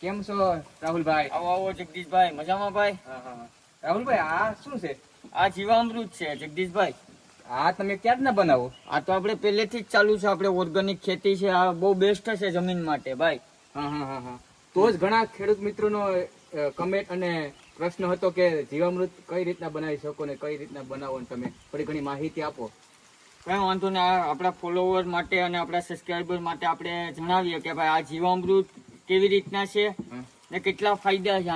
કેમ છો રાહુલભાઈ? આવો આવો જગદીશભાઈ, મજામાં ભાઈ? રાહુલભાઈ આ શું છે? આ જીવામૃત છે જગદીશભાઈ. આ તમે ક્યાં ના બનાવો? આ તો આપણે પહેલેથી જ ચાલુ છે, આપણે ઓર્ગેનિક ખેતી છે. આ બહુ બેસ્ટ છે જમીન માટે ભાઈ. હા. તો જ ઘણા ખેડૂત મિત્રોનો કમેન્ટ અને પ્રશ્ન હતો કે જીવામૃત કઈ રીતના બનાવી શકો ને કઈ રીતના બનાવો, ને તમે થોડી ઘણી માહિતી આપો. કઈ વાંધો ને, આપણા ફોલોવર માટે અને આપણા સબસ્ક્રાઈબર માટે આપણે જણાવીએ કે ભાઈ આ જીવામૃત કેવી રીતના છે ને કેટલા ફાયદા છે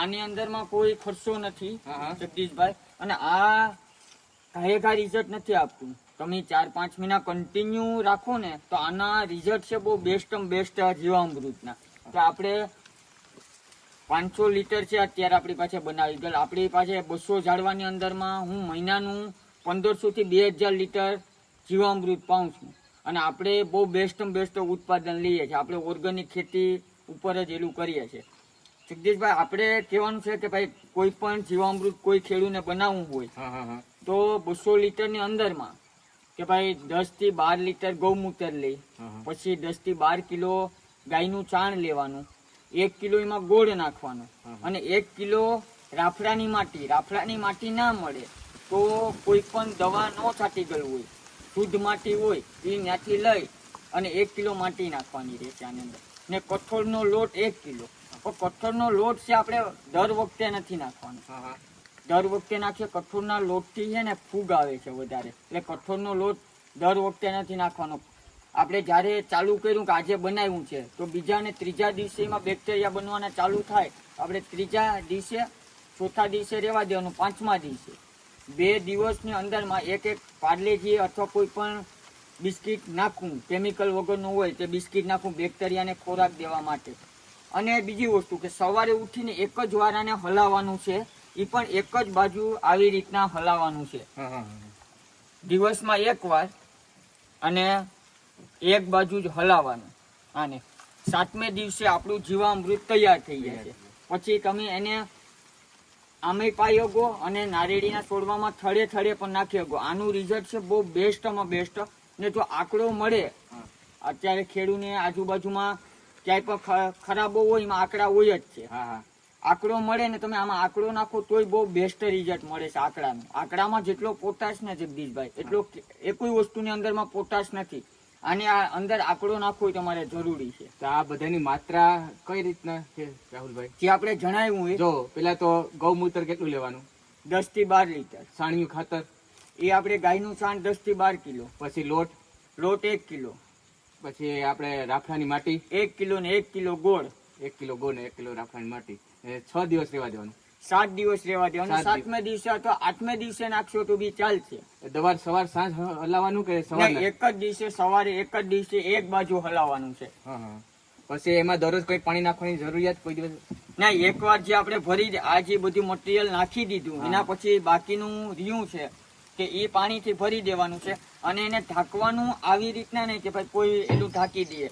આની અંદરમાં કોઈ ખર્ચો નથી જગદીશભાઈ, અને આ ઘાયે રિઝલ્ટ નથી આપતું. તમે 4-5 મહિના કન્ટિન્યુ રાખો ને તો આના રિઝલ્ટ છે બહુ બેસ્ટ જીવામૃતના. તો આપણે 500 લીટર છે અત્યારે આપણી પાસે બનાવી ગયેલ. આપણી પાસે 200 ઝાડવાની અંદરમાં હું મહિનાનું 1500 થી 2000 લીટર જીવામૃત પાઉં છું, અને આપણે બહુ બેસ્ટ ઉત્પાદન લઈએ છીએ. આપણે ઓર્ગેનિક ખેતી ઉપર જ એલું કરીએ છીએ જગદીશભાઈ. આપણે કહેવાનું છે કે ભાઈ કોઈ પણ જીવામૃત કોઈ ખેડૂતને બનાવવું હોય તો 200 લીટરની અંદરમાં કે ભાઈ 10 થી 12 લીટર ગૌમૂત્ર લઈ, પછી 10 થી 12 કિલો ગાયનું ચાણ લેવાનું, 1 કિલો એમાં ગોળ નાખવાનો, અને 1 કિલો રાફડાની માટી ના મળે તો કોઈ પણ દવા ન છાંટી ગયું હોય, શુદ્ધ માટી હોય એ ત્યાંથી લઈ અને 1 કિલો માટી નાખવાની રહેશે આની અંદર. ને કઠોળનો લોટ 1 કિલો. પણ કઠોળનો લોટ છે આપણે દર વખતે નથી નાખવાનો. દર વખતે નાખીએ કઠોળના લોટથી છે ને ફૂગ આવે છે વધારે, એટલે કઠોળનો લોટ દર વખતે નથી નાખવાનો. આપણે જ્યારે ચાલુ કર્યું કે આજે બનાવ્યું છે તો બીજા ને ત્રીજા દિવસે એમાં બેક્ટેરિયા બનવાના ચાલુ થાય. આપણે ત્રીજા દિવસે, ચોથા દિવસે રહેવા દેવાનું, 5મા દિવસે 2 દિવસની અંદરમાં એક પાર્લેજી અથવા કોઈ પણ બિસ્કિટ નાખવું, કેમિકલ વગરનું હોય તે બિસ્કિટ નાખવું બેક્ટેરિયાને ખોરાક દેવા માટે. અને બીજી વસ્તુ કે સવારે ઉઠીને એક જ વાર આને હલાવવાનું છે, એ પણ એક જ બાજુ આવી રીતના હલાવવાનું છે દિવસમાં 1 વાર, અને એક બાજુ જ હલાવવાનું. આને 7મે દિવસે આપણું જીવામૃત તૈયાર થઈ જાય છે. પછી તમે એને આમે પાઈ શકો અને નારેળીના છોડવામાં થડે પણ નાખી શકો. આનું રિઝલ્ટ છે બહુ બેસ્ટમાં બેસ્ટ. ને જો આંકડો મળે, અત્યારે ખેડૂને આજુબાજુમાં ક્યાંય પણ ખરાબો હોય એમાં આંકડા હોય જ છે. આંકડો મળે ને તમે આમાં આંકડો નાખો તોય બહુ બેસ્ટ રિઝલ્ટ મળે છે આંકડાનું. આંકડામાં જેટલો પોટાશ ને જગદીશભાઈ એટલો એકોઈ વસ્તુની અંદરમાં પોટાશ નથી. આની અંદર આંકડો નાખવો તમારે જરૂરી છે. તો આ બધાની માત્રા કઈ રીતના છે રાહુલભાઈ? જે આપણે જણાવ્યું હોય, જો પેલા તો ગૌમૂત્ર કેટલું લેવાનું? 10 થી 12 લીટર. છાણિયું ખાતર એ આપણે ગાયનું છાણ 10 થી 12 કિલો. પછી લોટ 1 કિલો. પછી આપણે રાફડાની માટી 1 કિલો ને 1 કિલો ગોળ. 1 કિલો ગોળ ને 1 કિલો રાફડાની માટી. 6 દિવસ રહેવા દેવાનું. 7 દિવસ રહેવા દેવાનું. 7મે દિવસે અથવા 8મે દિવસે નાખશો તો બી ચાલશે. દવા સવાર સાંજ હલાવવાનું કે સવાર? એક જ દિવસે સવારે, એક જ દિવસે એક બાજુ હલાવવાનું છે. પછી એમાં દરરોજ કોઈ પાણી નાખવાની જરૂરિયાત કોઈ દિવસ? ના, એકવાર જે આપણે ભરી આ જે બધું મટીરિયલ નાખી દીધું એના પછી બાકીનું રહ્યું છે કે એ પાણીથી ભરી દેવાનું છે, અને એને ઢાંકવાનું આવી રીતના નહીં કે ભાઈ કોઈ એલું ઢાંકી દે.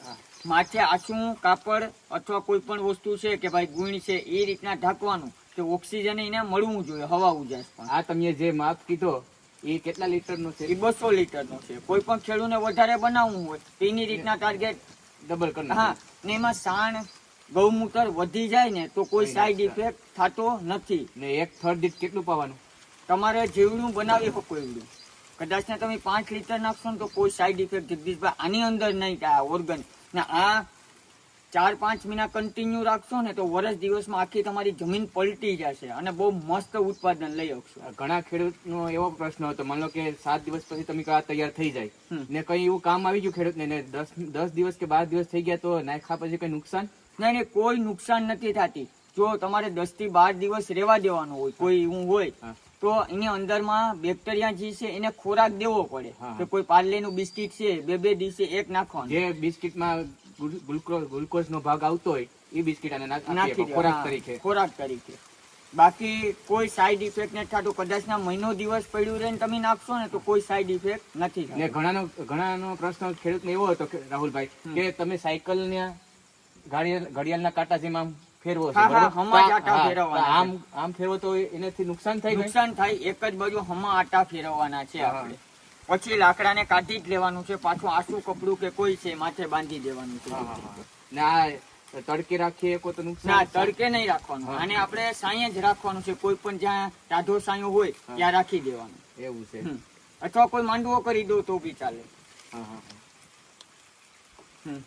માથે આછું કાપડ અથવા કોઈ પણ વસ્તુ છે કે ભાઈ ગુણ છે એ રીતના ઢાંકવાનું કે ઓક્સિજન એને મળવું જોઈએ, હવા ઉજાસ. પણ આ તમે જે માપ કીધો એ કેટલા લીટરનો છે? એ 200 લીટરનો છે. કોઈ પણ ખેડૂતને વધારે બનાવવું હોય તો એની રીતના ટાર્ગેટ ડબલ કરી. હા, ને એમાં સાણ ગૌમૂત્ર વધી જાય ને તો કોઈ સાઈડ ઇફેક્ટ થતો નથી. ને 1 થર્ડ દીઠ કેટલું પાવાનું? તમારે જેવડું બનાવી શકો એવડું. કદાચ ને તમે 5 લીટર નાખશો ને તો કોઈ સાઈડ ઇફેક્ટ જગદીશભાઈ આની અંદર નહીં થાય. ઓર્ગન ને આ 4-5 મહિના કન્ટિન્યુ રાખશો ને તો વર્ષ દિવસમાં આખી તમારી જમીન પલટી જશે અને બહુ મસ્ત ઉત્પાદન લઈ શકશો. ઘણા ખેડૂતનો એવો પ્રશ્ન હતો, માનો કે 7 દિવસ પછી તમે આ તૈયાર થઈ જાય ને કઈ એવું કામ આવી ગયું ખેડૂતને ને 10 દિવસ કે 12 દિવસ થઈ ગયા તો નાખ્યા પછી કઈ નુકસાન? નહીં, કોઈ નુકસાન નથી થતી. જો તમારે 10 થી 12 દિવસ રહેવા દેવાનું હોય કોઈ એવું હોય તો એની અંદરમાં બેક્ટેરિયા જે છે એને ખોરાક દેવો પડે. કે કોઈ પાર્લેનું બિસ્કિટ છે 2 દિવસે એક નાખવાનું. જે બિસ્કિટમાં ગ્લુકોઝ નો ભાગ આવતો હોય એ બિસ્કિટ નાખી ખોરાક તરીકે. બાકી કોઈ સાઈડ ઇફેક્ટ નથી થતો. કદાચ ના મહિનો દિવસ પડ્યું રહે તમે નાખશો ને તો કોઈ સાઈડ ઇફેક્ટ નથી થતો. ઘણાનો પ્રશ્ન ખેડૂતને એવો હતો રાહુલભાઈ કે તમે સાયકલ ને ઘડિયાળના કાંટા જેમ આમ ફેરવો આમ ફેરવો તો એનાથી નુકસાન થાય. એક જ બાજુ હમા આટા ફેરવવાના છે આપણે. પછી લાકડાને કાઢી જ લેવાનું છે, પાછું આસુ કપડું કે કોઈ છે માથે બાંધી દેવાનું છે. ને આ તડકે રાખીએ કો તો ના, નુકસાન? તડકે નહીં રાખવાનું. હા. આને આપણે સાંયે જ રાખવાનું છે. કોઈ પણ જ્યાં ટાઢો સાંયો હોય હા. ત્યાં રાખી દેવાનું. એવું છે. અથવા કોઈ માંડવો કરી દો તો બી ચાલે. હા હા હા. હમ.